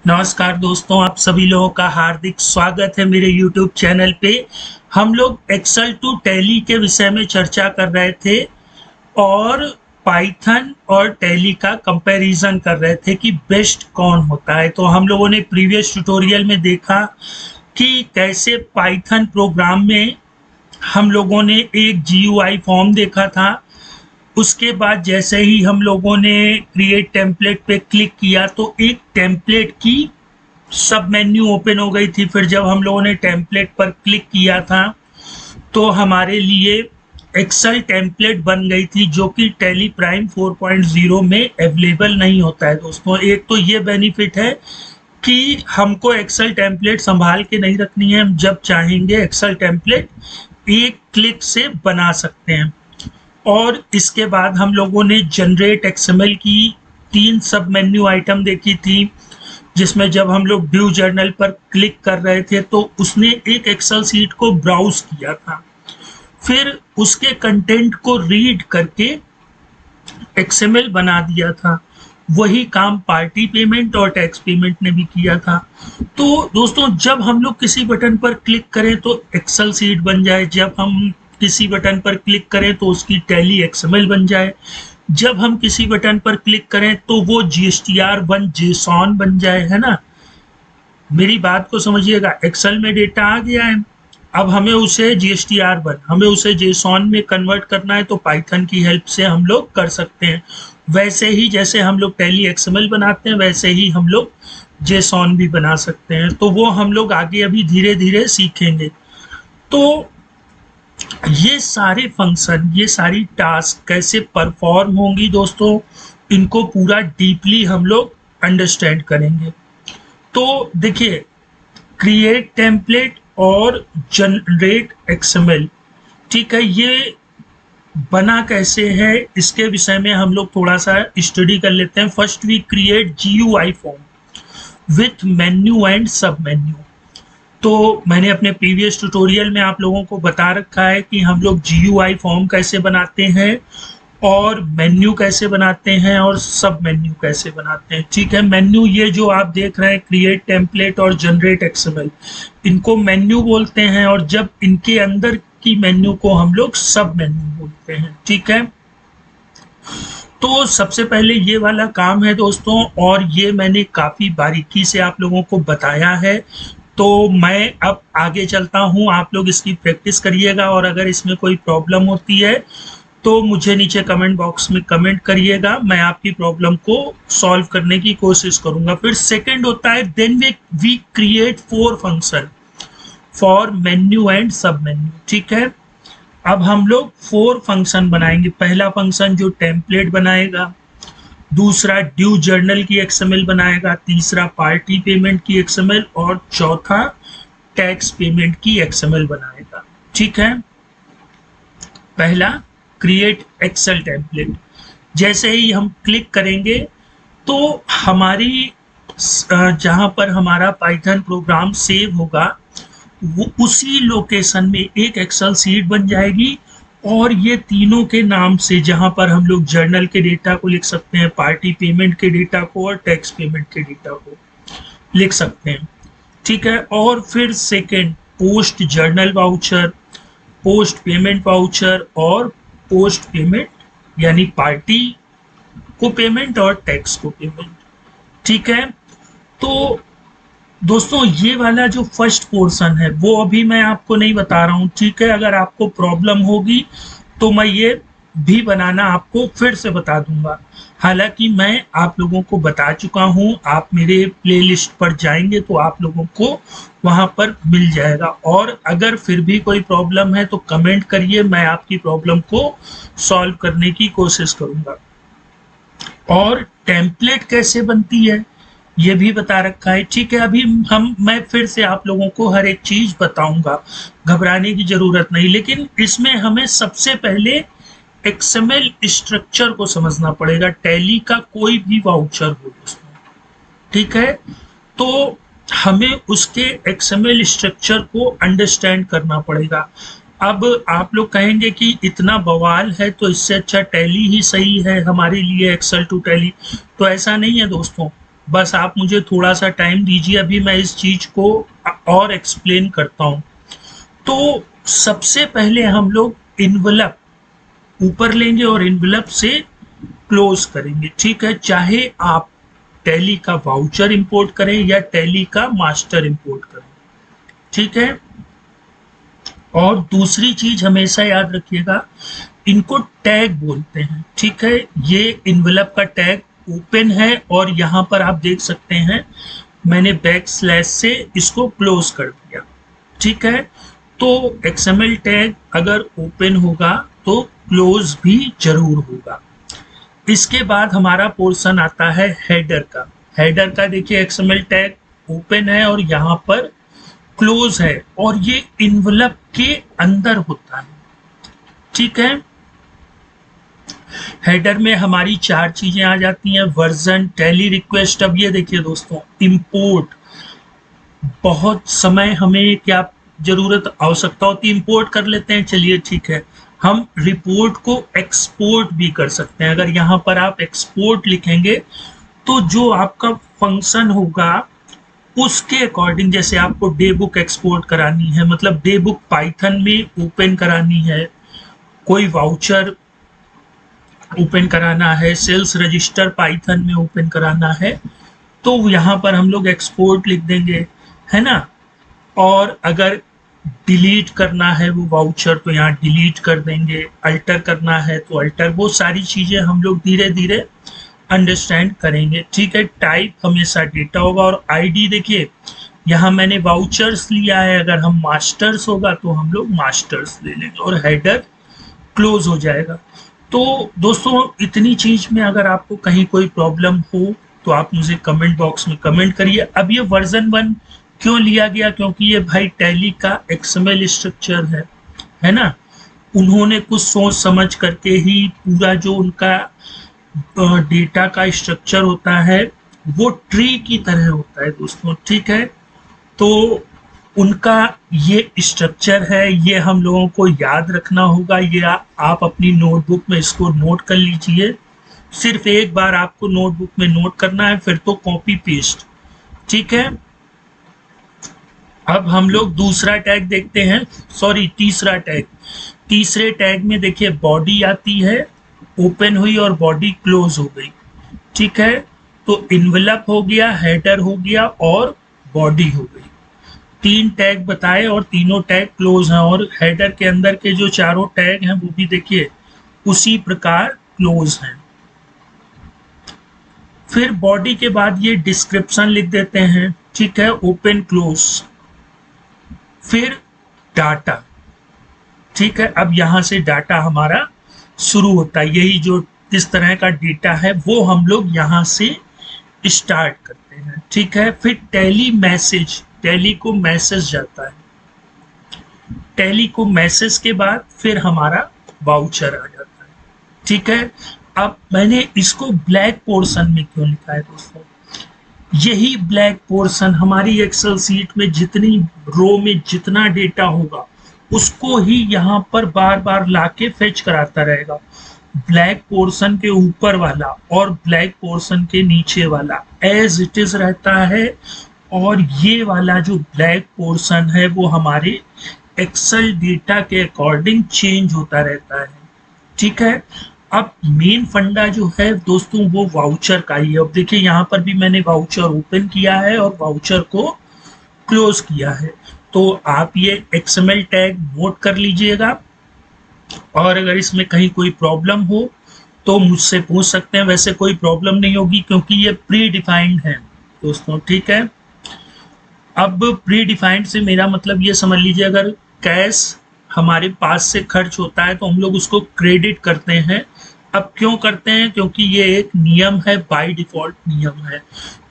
नमस्कार दोस्तों, आप सभी लोगों का हार्दिक स्वागत है मेरे YouTube चैनल पे। हम लोग एक्सेल टू टैली के विषय में चर्चा कर रहे थे और पाइथन और टैली का कंपैरिजन कर रहे थे कि बेस्ट कौन होता है। तो हम लोगों ने प्रीवियस ट्यूटोरियल में देखा कि कैसे पाइथन प्रोग्राम में हम लोगों ने एक GUI फॉर्म देखा था। उसके बाद जैसे ही हम लोगों ने क्रिएट टेम्पलेट पे क्लिक किया तो एक टेम्पलेट की सब मेन्यू ओपन हो गई थी। फिर जब हम लोगों ने टेम्पलेट पर क्लिक किया था तो हमारे लिए एक्सेल टेम्पलेट बन गई थी, जो कि टैली प्राइम 4.0 में अवेलेबल नहीं होता है। दोस्तों, एक तो ये बेनिफिट है कि हमको एक्सेल टेम्पलेट संभाल के नहीं रखनी है, हम जब चाहेंगे एक्सेल टेम्पलेट एक क्लिक से बना सकते हैं। और इसके बाद हम लोगों ने जनरेट एक्सएमएल की 3 सब मेन्यू आइटम देखी थी, जिसमें जब हम लोग ड्यू जर्नल पर क्लिक कर रहे थे तो उसने एक एक्सेल सीट को ब्राउज किया था, फिर उसके कंटेंट को रीड करके एक्सएमएल बना दिया था। वही काम पार्टी पेमेंट और टैक्स पेमेंट ने भी किया था। तो दोस्तों, जब हम लोग किसी बटन पर क्लिक करें तो एक्सेल सीट बन जाए, जब हम किसी बटन पर क्लिक करें तो उसकी टैली एक्सएमएल बन जाए, जब हम किसी बटन पर क्लिक करें तो वो GSTR1 JSON बन जाए, है ना। मेरी बात को समझिएगा, एक्सेल में डेटा आ गया है, अब हमें उसे GSTR1 हमें उसे JSON में कन्वर्ट करना है तो पाइथन की हेल्प से हम लोग कर सकते हैं। वैसे ही जैसे हम लोग टैली एक्सएमएल बनाते हैं वैसे ही हम लोग JSON भी बना सकते हैं। तो वो हम लोग आगे अभी धीरे धीरे सीखेंगे। तो ये सारे फंक्शन, ये सारी टास्क कैसे परफॉर्म होंगी दोस्तों, इनको पूरा डीपली हम लोग अंडरस्टैंड करेंगे। तो देखिए, क्रिएट टेम्पलेट और जनरेट एक्सएमएल, ठीक है, ये बना कैसे है इसके विषय में हम लोग थोड़ा सा स्टडी कर लेते हैं। First we create GUI form with menu and sub menu. तो मैंने अपने प्रीवियस ट्यूटोरियल में आप लोगों को बता रखा है कि हम लोग GUI फॉर्म कैसे बनाते हैं और मेन्यू कैसे बनाते हैं और सब मेन्यू कैसे बनाते हैं, ठीक है। मेन्यू ये जो आप देख रहे हैं, क्रिएट टेम्पलेट और जनरेट एक्सएमएल, इनको मेन्यू बोलते हैं, और जब इनके अंदर की मेन्यू को हम लोग सब मेन्यू बोलते हैं, ठीक है। तो सबसे पहले ये वाला काम है दोस्तों, और ये मैंने काफ़ी बारीकी से आप लोगों को बताया है। तो मैं अब आगे चलता हूँ, आप लोग इसकी प्रैक्टिस करिएगा, और अगर इसमें कोई प्रॉब्लम होती है तो मुझे नीचे कमेंट बॉक्स में कमेंट करिएगा, मैं आपकी प्रॉब्लम को सॉल्व करने की कोशिश करूँगा। फिर सेकंड होता है then we create 4 function for menu and sub menu, ठीक है। अब हम लोग 4 फंक्शन बनाएंगे। पहला फंक्शन जो टेम्पलेट बनाएगा, दूसरा ड्यू जर्नल की एक्सएमएल बनाएगा, तीसरा पार्टी पेमेंट की एक्सएमएल, और चौथा टैक्स पेमेंट की एक्सएमएल बनाएगा, ठीक है। पहला क्रिएट एक्सेल टेम्पलेट, जैसे ही हम क्लिक करेंगे तो हमारी जहां पर हमारा पाइथन प्रोग्राम सेव होगा वो उसी लोकेशन में एक एक्सेल सीट बन जाएगी, और ये तीनों के नाम से जहां पर हम लोग जर्नल के डेटा को लिख सकते हैं, पार्टी पेमेंट के डेटा को और टैक्स पेमेंट के डेटा को लिख सकते हैं, ठीक है। और फिर second post journal voucher, post payment voucher और पोस्ट पेमेंट यानी पार्टी को पेमेंट और टैक्स को पेमेंट, ठीक है। तो दोस्तों, ये वाला जो फर्स्ट पोर्शन है वो अभी मैं आपको नहीं बता रहा हूँ, ठीक है। अगर आपको प्रॉब्लम होगी तो मैं ये भी बनाना आपको फिर से बता दूंगा। हालांकि मैं आप लोगों को बता चुका हूँ, आप मेरे प्लेलिस्ट पर जाएंगे तो आप लोगों को वहाँ पर मिल जाएगा। और अगर फिर भी कोई प्रॉब्लम है तो कमेंट करिए, मैं आपकी प्रॉब्लम को सॉल्व करने की कोशिश करूँगा। और टेम्पलेट कैसे बनती है ये भी बता रखा है, ठीक है। अभी मैं फिर से आप लोगों को हर एक चीज बताऊंगा, घबराने की जरूरत नहीं। लेकिन इसमें हमें सबसे पहले एक्सएमएल स्ट्रक्चर को समझना पड़ेगा, टैली का कोई भी वाउचर हो उसमें, ठीक है। तो हमें उसके एक्सएमएल स्ट्रक्चर को अंडरस्टैंड करना पड़ेगा। अब आप लोग कहेंगे कि इतना बवाल है तो इससे अच्छा टैली ही सही है हमारे लिए, एक्सेल टू टैली। तो ऐसा नहीं है दोस्तों, बस आप मुझे थोड़ा सा टाइम दीजिए, अभी मैं इस चीज को और एक्सप्लेन करता हूँ। तो सबसे पहले हम लोग इन्वेलप ऊपर लेंगे और इन्वेलप से क्लोज करेंगे, ठीक है। चाहे आप टैली का वाउचर इंपोर्ट करें या टैली का मास्टर इंपोर्ट करें, ठीक है। और दूसरी चीज हमेशा याद रखिएगा, इनको टैग बोलते हैं, ठीक है। ये इन्वेलप का टैग ओपन है और यहाँ पर आप देख सकते हैं मैंने बैक स्लैश से इसको क्लोज कर दिया, ठीक है। तो XML टैग अगर ओपन होगा तो क्लोज भी जरूर होगा। इसके बाद हमारा पोर्शन आता है हेडर का। हेडर का देखिए XML टैग ओपन है और यहाँ पर क्लोज है और ये इन्वेलप के अंदर होता है, ठीक है। हेडर में हमारी चार चीजें आ जाती हैं, वर्जन, टैली रिक्वेस्ट। अब ये देखिए दोस्तों, इंपोर्ट, बहुत समय हमें क्या जरूरत आवश्यकता होती है, इंपोर्ट कर लेते हैं, चलिए ठीक है। हम रिपोर्ट को एक्सपोर्ट भी कर सकते हैं। अगर यहाँ पर आप एक्सपोर्ट लिखेंगे तो जो आपका फंक्शन होगा उसके अकॉर्डिंग, जैसे आपको डे बुक एक्सपोर्ट करानी है, मतलब डे बुक पाइथन में ओपन करानी है, कोई वाउचर ओपन कराना है, सेल्स रजिस्टर पाइथन में ओपन कराना है, तो यहाँ पर हम लोग एक्सपोर्ट लिख देंगे, है ना। और अगर डिलीट करना है वो वाउचर तो यहाँ डिलीट कर देंगे, अल्टर करना है तो अल्टर, वो सारी चीजें हम लोग धीरे धीरे अंडरस्टैंड करेंगे, ठीक है। टाइप हमेशा डेटा होगा और आईडी देखिए यहाँ मैंने वाउचर्स लिया है, अगर हम मास्टर्स होगा तो हम लोग मास्टर्स ले लेंगे और हेडर क्लोज हो जाएगा। तो दोस्तों इतनी चीज में अगर आपको कहीं कोई प्रॉब्लम हो तो आप मुझे कमेंट बॉक्स में कमेंट करिए। अब ये वर्जन 1 क्यों लिया गया, क्योंकि ये भाई टैली का XML स्ट्रक्चर है ना। उन्होंने कुछ सोच समझ करके ही पूरा जो उनका डेटा का स्ट्रक्चर होता है वो ट्री की तरह होता है दोस्तों, ठीक है। तो उनका ये स्ट्रक्चर है, ये हम लोगों को याद रखना होगा। ये आप अपनी नोटबुक में इसको नोट कर लीजिए। सिर्फ एक बार आपको नोटबुक में नोट करना है, फिर तो कॉपी पेस्ट, ठीक है। अब हम लोग दूसरा टैग देखते हैं, सॉरी तीसरा टैग। तीसरे टैग में देखिए बॉडी आती है, ओपन हुई और बॉडी क्लोज हो गई, ठीक है। तो इन्वेलप हो गया, हेडर हो गया और बॉडी हो गई। तीन टैग बताए और तीनों टैग क्लोज हैं और हेडर के अंदर के जो चारों टैग हैं वो भी देखिए उसी प्रकार क्लोज हैं। फिर बॉडी के बाद ये डिस्क्रिप्शन लिख देते हैं, ठीक है, ओपन क्लोज। फिर डाटा, ठीक है। अब यहां से डाटा हमारा शुरू होता है, यही जो इस तरह का डेटा है वो हम लोग यहां से स्टार्ट करते हैं, ठीक है। फिर टैली मैसेज, टैली को मैसेज जाता है, टैली को मैसेज के बाद फिर हमारा वाउचर आ जाता है, ठीक है। अब मैंने इसको ब्लैक पोर्शन में क्यों लिखा है दोस्तों, यही ब्लैक पोर्शन हमारी एक्सेल सीट में जितनी रो में जितना डेटा होगा उसको ही यहाँ पर बार बार लाके फेच कराता रहेगा। ब्लैक पोर्शन के ऊपर वाला और ब्लैक पोर्शन के नीचे वाला एज इट इज रहता है और ये वाला जो ब्लैक पोर्शन है वो हमारे एक्सेल डेटा के अकॉर्डिंग चेंज होता रहता है, ठीक है। अब मेन फंडा जो है दोस्तों वो वाउचर का ही है। अब देखिए यहाँ पर भी मैंने वाउचर ओपन किया है और वाउचर को क्लोज किया है, तो आप ये XML टैग नोट कर लीजिएगा और अगर इसमें कहीं कोई प्रॉब्लम हो तो मुझसे पूछ सकते हैं। वैसे कोई प्रॉब्लम नहीं होगी क्योंकि ये प्री डिफाइंड है दोस्तों, ठीक है। अब प्री डिफाइंड से मेरा मतलब ये समझ लीजिए, अगर कैश हमारे पास से खर्च होता है तो हम लोग उसको क्रेडिट करते हैं। अब क्यों करते हैं, क्योंकि ये एक नियम है, बाय डिफॉल्ट नियम है।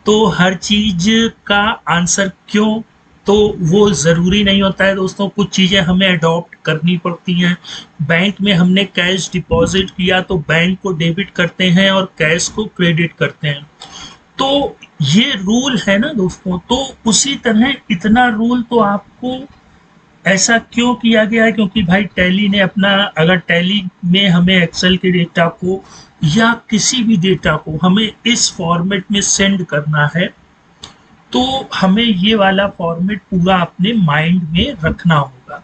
तो हर चीज का आंसर क्यों, तो वो ज़रूरी नहीं होता है दोस्तों, कुछ चीज़ें हमें अडॉप्ट करनी पड़ती हैं। बैंक में हमने कैश डिपॉजिट किया तो बैंक को डेबिट करते हैं और कैश को क्रेडिट करते हैं, तो ये रूल है ना दोस्तों। तो उसी तरह इतना रूल तो आपको ऐसा क्यों किया गया है, क्योंकि भाई टैली ने अपना, अगर टैली में हमें एक्सेल के डेटा को या किसी भी डेटा को हमें इस फॉर्मेट में सेंड करना है, तो हमें ये वाला फॉर्मेट पूरा अपने माइंड में रखना होगा।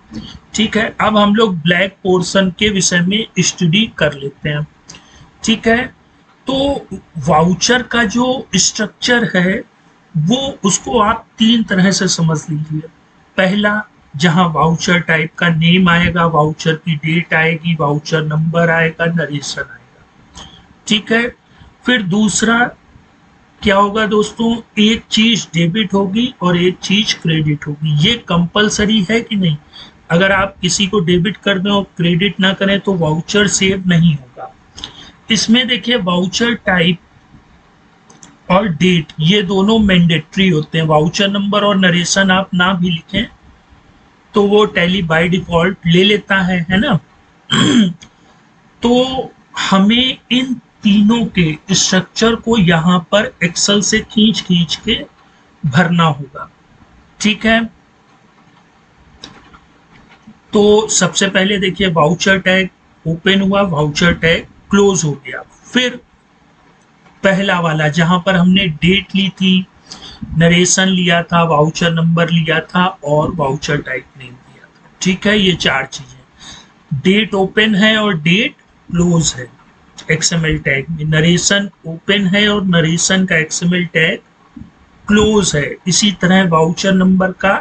ठीक है, अब हम लोग ब्लैक पोर्शन के विषय में स्टडी कर लेते हैं। ठीक है, तो वाउचर का जो स्ट्रक्चर है वो उसको आप तीन तरह से समझ लीजिए। पहला, जहां वाउचर टाइप का नेम आएगा, वाउचर की डेट आएगी, वाउचर नंबर आएगा, नरेशन आएगा। ठीक है, फिर दूसरा क्या होगा दोस्तों, एक चीज डेबिट होगी और एक चीज क्रेडिट होगी। ये कंपलसरी है कि नहीं? अगर आप किसी को डेबिट कर दें और क्रेडिट ना करें तो वाउचर सेव नहीं होगा। इसमें देखिए, वाउचर टाइप और डेट ये दोनों मैंडेटरी होते हैं। वाउचर नंबर और नरेशन आप ना भी लिखें तो वो टैली बाय डिफॉल्ट ले लेता है ना। तो हमें इन तीनों के स्ट्रक्चर को यहाँ पर एक्सेल से खींच खींच के भरना होगा। ठीक है, तो सबसे पहले देखिए, वाउचर टैग ओपन हुआ, वाउचर टैग क्लोज हो गया। फिर पहला वाला जहां पर हमने डेट ली थी, नरेशन लिया था, वाउचर नंबर लिया था और वाउचर टाइप नेम लिया था। ठीक है, ये चार चीजें, डेट ओपन है और डेट क्लोज है एक्सएमएल टैग में, नरेशन ओपन है और नरेशन का एक्सएमएल टैग क्लोज है। इसी तरह वाउचर नंबर का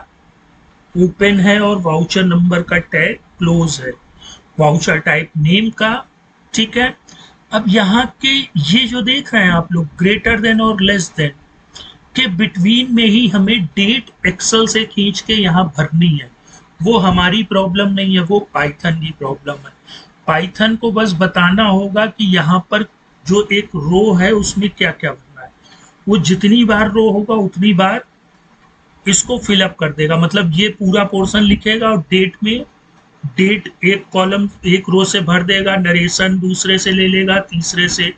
ओपन है और वाउचर नंबर का टैग क्लोज है, वाउचर टाइप नेम का। ठीक है, अब यहाँ के ये जो देख रहे हैं आप लोग, ग्रेटर देन और लेस देन के बिटवीन में ही हमें डेट एक्सेल से खींच के यहाँ भरनी है। वो हमारी प्रॉब्लम नहीं है, वो पाइथन की प्रॉब्लम है। पाइथन को बस बताना होगा कि यहाँ पर जो एक रो है उसमें क्या क्या भरना है। वो जितनी बार रो होगा उतनी बार इसको फिलअप कर देगा। मतलब ये पूरा पोर्शन लिखेगा और डेट में डेट एक कॉलम एक रो से भर देगा, नरेशन दूसरे से ले लेगा, तीसरे से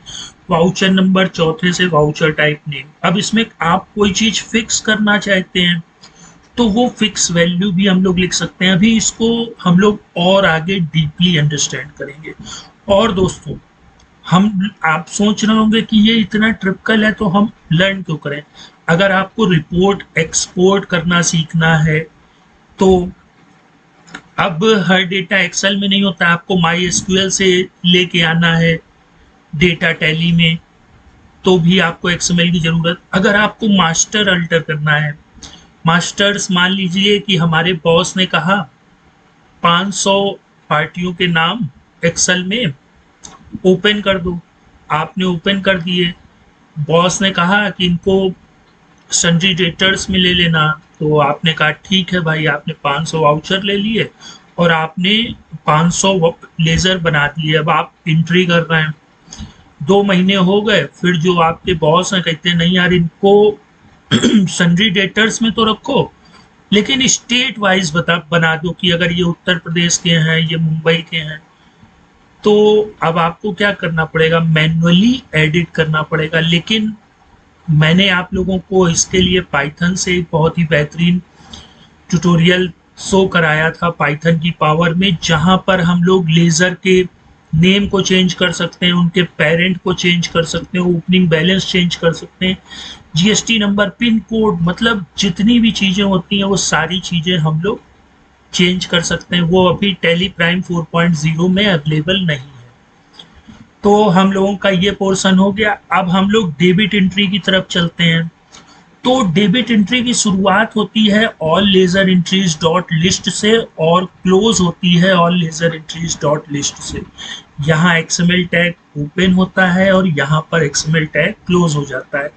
वाउचर नंबर, चौथे से वाउचर टाइप नेम। अब इसमें आप कोई चीज फिक्स करना चाहते हैं तो वो फिक्स वैल्यू भी हम लोग लिख सकते हैं। अभी इसको हम लोग और आगे डीपली अंडरस्टैंड करेंगे। और दोस्तों, आप सोच रहे होंगे कि ये इतना ट्रिपिकल है तो हम लर्न क्यों करें। अगर आपको रिपोर्ट एक्सपोर्ट करना सीखना है तो अब हर डेटा एक्सेल में नहीं होता, आपको माई एसक्यूएल से लेके आना है डेटा टैली में, तो भी आपको एक्सएमएल की जरूरत। अगर आपको मास्टर अल्टर करना है, मास्टर्स मान लीजिए कि हमारे बॉस ने कहा 500 पार्टियों के नाम एक्सेल में ओपन कर दो, आपने ओपन कर दिए। बॉस ने कहा कि इनको सन्ड्री डेटर्स में ले लेना, तो आपने कहा ठीक है भाई, आपने 500 वाउचर ले लिए और आपने 500 लेजर बना दिए। अब आप एंट्री कर रहे हैं, 2 महीने हो गए, फिर जो आपके बॉस हैं कहते हैं नहीं यार, इनको सन्ड्री डेटर्स में तो रखो लेकिन स्टेट वाइज बना दो कि अगर ये उत्तर प्रदेश के हैं, ये मुंबई के हैं। तो अब आपको क्या करना पड़ेगा, मैन्युअली एडिट करना पड़ेगा। लेकिन मैंने आप लोगों को इसके लिए पाइथन से बहुत ही बेहतरीन ट्यूटोरियल शो कराया था पाइथन की पावर में, जहां पर हम लोग लेजर के नेम को चेंज कर सकते हैं, उनके पेरेंट को चेंज कर सकते हैं, ओपनिंग बैलेंस चेंज कर सकते हैं, जीएसटी नंबर, पिन कोड, मतलब जितनी भी चीज़ें होती हैं वो सारी चीज़ें हम लोग चेंज कर सकते हैं। वो अभी टैली प्राइम 4.0 में अवेलेबल नहीं है। तो हम लोगों का ये पोर्शन हो गया। अब हम लोग डेबिट एंट्री की तरफ चलते हैं। तो डेबिट एंट्री की शुरुआत होती है all ledger entries dot list से और क्लोज होती है all ledger entries dot list से। यहाँ एक्सएमएल टैग ओपन होता है और यहाँ पर एक्सएमएल टैग क्लोज हो जाता है।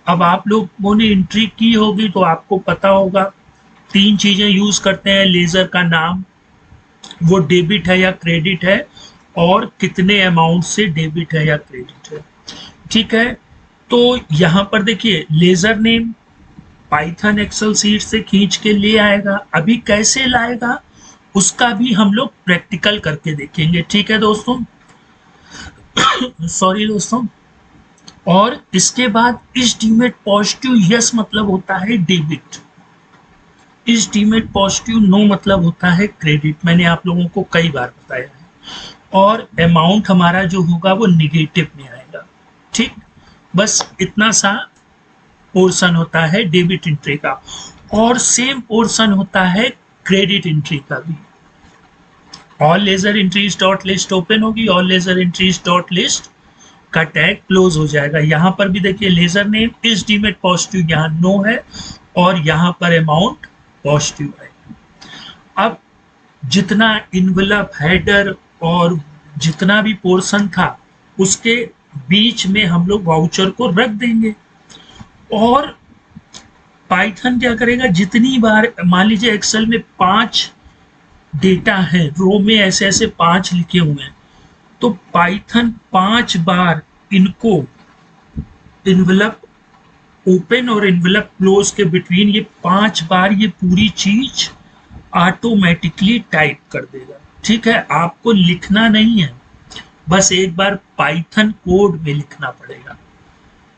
अब आप लोगों ने एंट्री की होगी तो आपको पता होगा 3 चीजें यूज करते हैं। लेजर का नाम, वो डेबिट है या क्रेडिट है, और कितने अमाउंट से डेबिट है या क्रेडिट है। ठीक है, तो यहाँ पर देखिए ledger name Python excel sheet से खींच के ले आएगा। अभी कैसे लाएगा उसका भी हम लोग प्रैक्टिकल करके देखेंगे। ठीक है दोस्तों, सॉरी दोस्तों। और इसके बाद इस डीमेट पॉजिटिव यस मतलब होता है डेबिट, इस डीमेट पॉजिटिव नो मतलब होता है क्रेडिट। मैंने आप लोगों को कई बार बताया है। और अमाउंट हमारा जो होगा वो निगेटिव में आएगा। ठीक, बस इतना सा पोर्शन होता है डेबिट एंट्री का, और सेम पोर्शन होता है क्रेडिट एंट्री का भी। All ledger entries dot list open होगी, all ledger entries dot list का टैग क्लोज हो जाएगा। यहाँ पर भी देखिए ledger name is deemed positive यहाँ नो है, और यहाँ पर अमाउंट पॉजिटिव है। अब जितना इनवलप हेडर और जितना भी पोर्शन था उसके बीच में हम लोग वाउचर को रख देंगे, और पाइथन क्या करेगा, जितनी बार मान लीजिए एक्सेल में 5 डेटा है, रो में ऐसे ऐसे 5 लिखे हुए हैं, तो पाइथन 5 बार इनको इन्वेलप ओपन और इन्वेलप क्लोज के बिटवीन ये 5 बार ये पूरी चीज ऑटोमेटिकली टाइप कर देगा। ठीक है, आपको लिखना नहीं है, बस एक बार पाइथन कोड में लिखना पड़ेगा।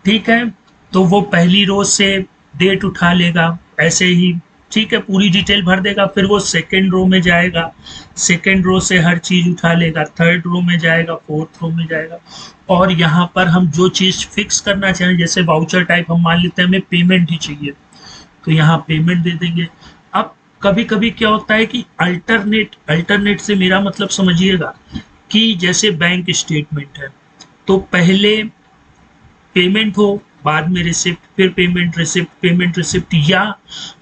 ठीक है, तो वो पहली रो से डेट उठा लेगा ऐसे ही, ठीक है, पूरी डिटेल भर देगा, फिर वो सेकेंड रो में जाएगा, सेकेंड रो से हर चीज उठा लेगा, थर्ड रो में जाएगा, फोर्थ रो में जाएगा, और यहाँ पर हम जो चीज फिक्स करना चाहें, जैसे वाउचर टाइप हम मान लेते हैं हमें पेमेंट ही चाहिए, तो यहाँ पेमेंट दे देंगे। अब कभी कभी क्या होता है कि अल्टरनेट से मेरा मतलब समझिएगा कि जैसे बैंक स्टेटमेंट है, तो पहले पेमेंट हो, बाद में रिसिप्ट, फिर पेमेंट रिसिप्ट, या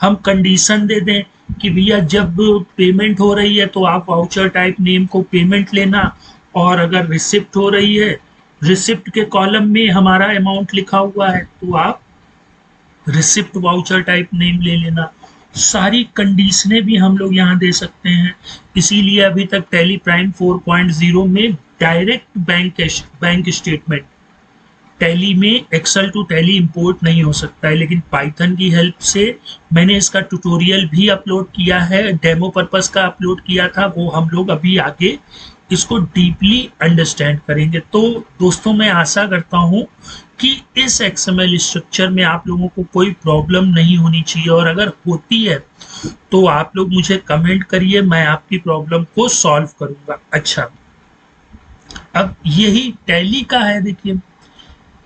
हम कंडीशन दे दें कि भैया जब पेमेंट हो रही है तो आप वाउचर टाइप नेम को पेमेंट लेना, और अगर रिसिप्ट हो रही है, रिसिप्ट के कॉलम में हमारा अमाउंट लिखा हुआ है तो आप रिसिप्ट वाउचर टाइप नेम ले लेना। सारी कंडीशनें भी हम लोग यहाँ दे सकते हैं। इसीलिए अभी तक टैली प्राइम 4.0 में डायरेक्ट बैंक स्टेटमेंट टैली में एक्सेल टू टैली इंपोर्ट नहीं हो सकता है, लेकिन पाइथन की हेल्प से मैंने इसका ट्यूटोरियल भी अपलोड किया है, डेमो पर्पस का अपलोड किया था, वो हम लोग अभी आगे इसको डीपली अंडरस्टैंड करेंगे। तो दोस्तों मैं आशा करता हूँ कि इस एक्सएमएल स्ट्रक्चर में आप लोगों को कोई प्रॉब्लम नहीं होनी चाहिए, और अगर होती है तो आप लोग मुझे कमेंट करिए, मैं आपकी प्रॉब्लम को सॉल्व करूँगा। अच्छा, अब यही टैली का है, देखिए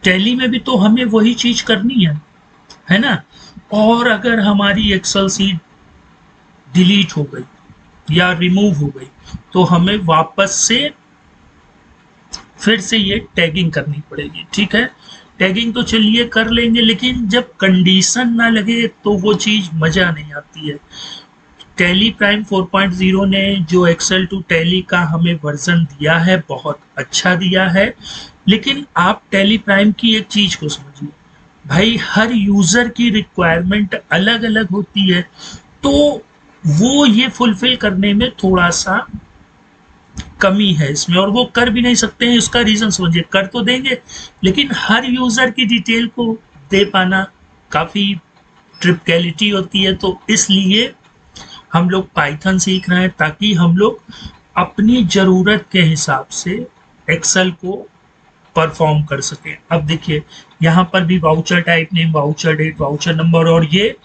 टैली में भी तो हमें वही चीज करनी है ना। और अगर हमारी एक्सेल सीट डिलीट हो गई या रिमूव हो गई तो हमें वापस से फिर से ये टैगिंग करनी पड़ेगी। ठीक है, टैगिंग तो चलिए कर लेंगे, लेकिन जब कंडीशन ना लगे तो वो चीज मजा नहीं आती है। टैली प्राइम 4.0 ने जो एक्सेल टू टैली का हमें वर्जन दिया है बहुत अच्छा दिया है, लेकिन आप टैली प्राइम की एक चीज को समझिए भाई, हर यूजर की रिक्वायरमेंट अलग अलग होती है, तो वो ये फुलफिल करने में थोड़ा सा कमी है इसमें, और वो कर भी नहीं सकते हैं। इसका रीजन समझिए, कर तो देंगे लेकिन हर यूजर की डिटेल को दे पाना काफी ट्रिपकैलिटी होती है, तो इसलिए हम लोग पाइथन सीख रहे हैं ताकि हम लोग अपनी जरूरत के हिसाब से एक्सेल को परफॉर्म कर सकें। अब देखिए यहाँ पर भी voucher type name, voucher date, voucher number, और ये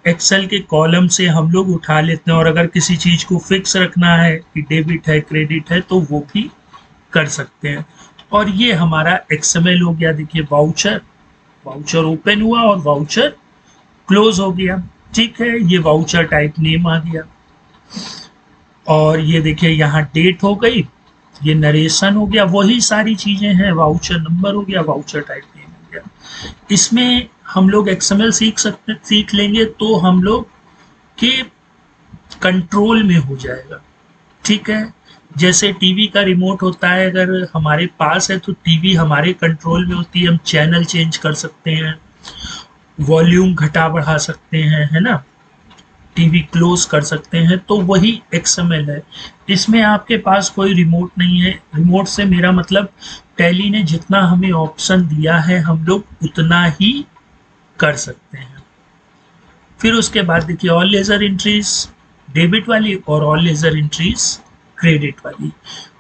एक्सेल के कॉलम से हम लोग उठा लेते हैं, और अगर किसी चीज को फिक्स रखना है कि डेबिट है क्रेडिट है तो वो भी कर सकते हैं। और ये हमारा एक्सएमएल हो गया, देखिए वाउचर ओपन हुआ और वाउचर क्लोज हो गया। ठीक है, ये वाउचर टाइप नेम आ गया, और ये देखिए यहाँ डेट हो गई, ये नरेशन हो गया, वही सारी चीजें हैं, वाउचर नंबर हो गया, वाउचर टाइप नेम हो गया। इसमें हम लोग एक्सएमएल सीख लेंगे तो हम लोग के कंट्रोल में हो जाएगा। ठीक है, जैसे टीवी का रिमोट होता है, अगर हमारे पास है तो टीवी हमारे कंट्रोल में होती है, हम चैनल चेंज कर सकते हैं, वॉल्यूम घटा बढ़ा सकते हैं, है ना, टीवी क्लोज कर सकते हैं, तो वही एक्सएमएल है। इसमें आपके पास कोई रिमोट नहीं है। रिमोट से मेरा मतलब टैली ने जितना हमें ऑप्शन दिया है हम लोग उतना ही कर सकते हैं। फिर उसके बाद देखिए ऑल लेजर एंट्रीज डेबिट वाली और ऑल लेजर एंट्रीज क्रेडिट वाली।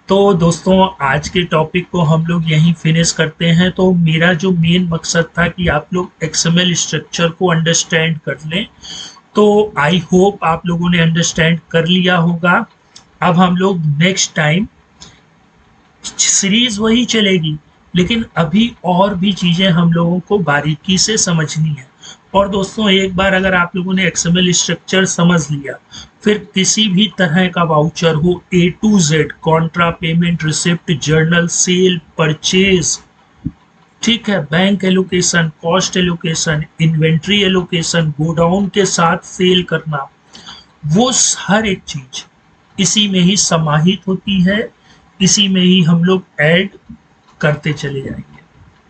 तो दोस्तों आज के टॉपिक को हम लोग यहीं फिनिश करते हैं। तो मेरा जो मेन मकसद था कि आप लोग एक्सएमएल स्ट्रक्चर को अंडरस्टैंड कर लें, तो आई होप आप लोगों ने अंडरस्टैंड कर लिया होगा। अब हम लोग नेक्स्ट टाइम सीरीज वही चलेगी लेकिन अभी और भी चीज़ें हम लोगों को बारीकी से समझनी है। और दोस्तों एक बार अगर आप लोगों ने एक्सएमएल स्ट्रक्चर समझ लिया, फिर किसी भी तरह का वाउचर हो A to Z, contra, payment, receipt, journal, sale, purchase, ठीक है, bank allocation, cost allocation, inventory allocation, godown के साथ सेल करना, वो हर एक चीज इसी में ही समाहित होती है, इसी में ही हम लोग ऐड करते चले जाएंगे।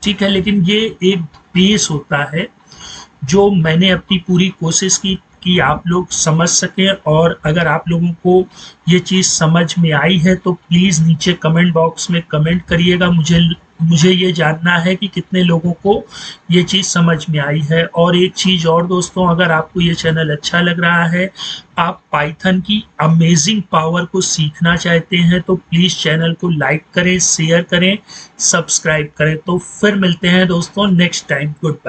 ठीक है, लेकिन ये एक बेस होता है जो मैंने अपनी पूरी कोशिश की कि आप लोग समझ सकें। और अगर आप लोगों को ये चीज़ समझ में आई है तो प्लीज़ नीचे कमेंट बॉक्स में कमेंट करिएगा। मुझे ये जानना है कि कितने लोगों को ये चीज़ समझ में आई है। और एक चीज़ और दोस्तों, अगर आपको ये चैनल अच्छा लग रहा है, आप पाइथन की अमेजिंग पावर को सीखना चाहते हैं, तो प्लीज़ चैनल को लाइक करें, शेयर करें, सब्सक्राइब करें। तो फिर मिलते हैं दोस्तों नेक्स्ट टाइम। Good bye.